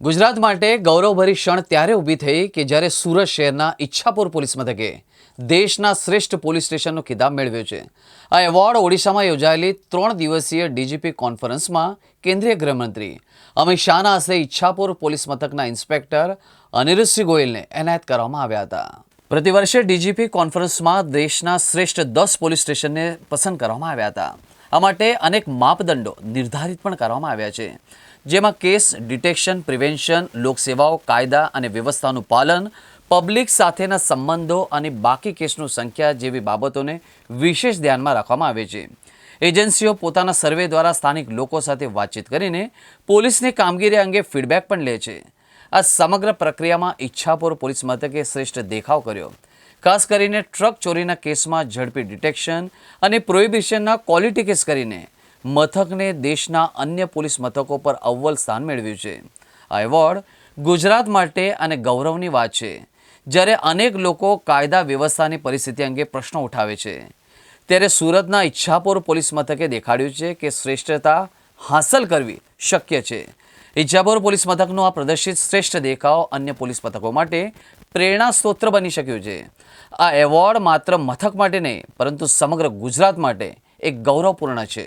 ગુજરાત માટે ગૌરવભરી ક્ષણ ત્યારે ઊભી થઈ કે જ્યારે સુરત શહેરના ઈચ્છાપુર પોલીસ મથકે દેશના શ્રેષ્ઠ પોલીસ સ્ટેશનનો ખિતાબ મેળવ્યો છે। આ એવોર્ડ ઓડિશામાં યોજાયેલી 3 દિવસીય ડીજીપી કોન્ફરન્સમાં કેન્દ્રીય ગૃહમંત્રી અમિત શાહના હસ્તે ઈચ્છાપુર પોલીસ મથકના ઇન્સ્પેક્ટર અનિરુદ્ધસિંહ ગોયલને એનાયત કરવામાં આવ્યા હતા। પ્રતિવર્ષે ડીજીપી કોન્ફરન્સમાં દેશના શ્રેષ્ઠ 10 પોલીસ સ્ટેશનને પસંદ કરવામાં આવ્યા હતા। આ માટે અનેક માપદંડો નિર્ધારિત પણ કરવામાં આવ્યા છે, જેમાં કેસ ડિટેક્શન, પ્રિવેન્શન, લોકસેવાઓ, કાયદા અને વ્યવસ્થાનું પાલન, પબ્લિક સાથેના સંબંધો અને બાકી કેસની સંખ્યા જેવી બાબતોને વિશેષ ધ્યાનમાં રાખવામાં આવે છે। એજન્સીઓ પોતાના સર્વે દ્વારા સ્થાનિક લોકો સાથે વાતચીત કરીને પોલીસની કામગીરી અંગે ફીડબેક પણ લે છે। આ સમગ્ર પ્રક્રિયામાં ઈચ્છાપુર પોલીસ મથકે શ્રેષ્ઠ દેખાવ કર્યો। ખાસ કરીને ટ્રક ચોરીના કેસમાં ઝડપી ડિટેક્શન અને પ્રોહિબિશનના ક્વોલિટી કેસ કરીને મથકને દેશના અન્ય પોલીસ મથકો પર અવ્વલ સ્થાન મેળવ્યું છે। આ એવોર્ડ ગુજરાત માટે અને ગૌરવની વાત છે, જ્યારે અનેક લોકો કાયદા વ્યવસ્થાની પરિસ્થિતિ અંગે પ્રશ્નો ઉઠાવે છે, ત્યારે સુરતના ઈચ્છાપુર પોલીસ મથકે દેખાડ્યું છે કે શ્રેષ્ઠતા હાંસલ કરવી શક્ય છે। ઈચ્છાપુર પોલીસ મથકનું આ પ્રદર્શિત શ્રેષ્ઠ દેખાવ અન્ય પોલીસ મથકો માટે પ્રેરણા સ્ત્રોત બની શક્યું છે। આ એવોર્ડ માત્ર મથક માટે નહીં, પરંતુ સમગ્ર ગુજરાત માટે એક ગૌરવપૂર્ણ છે।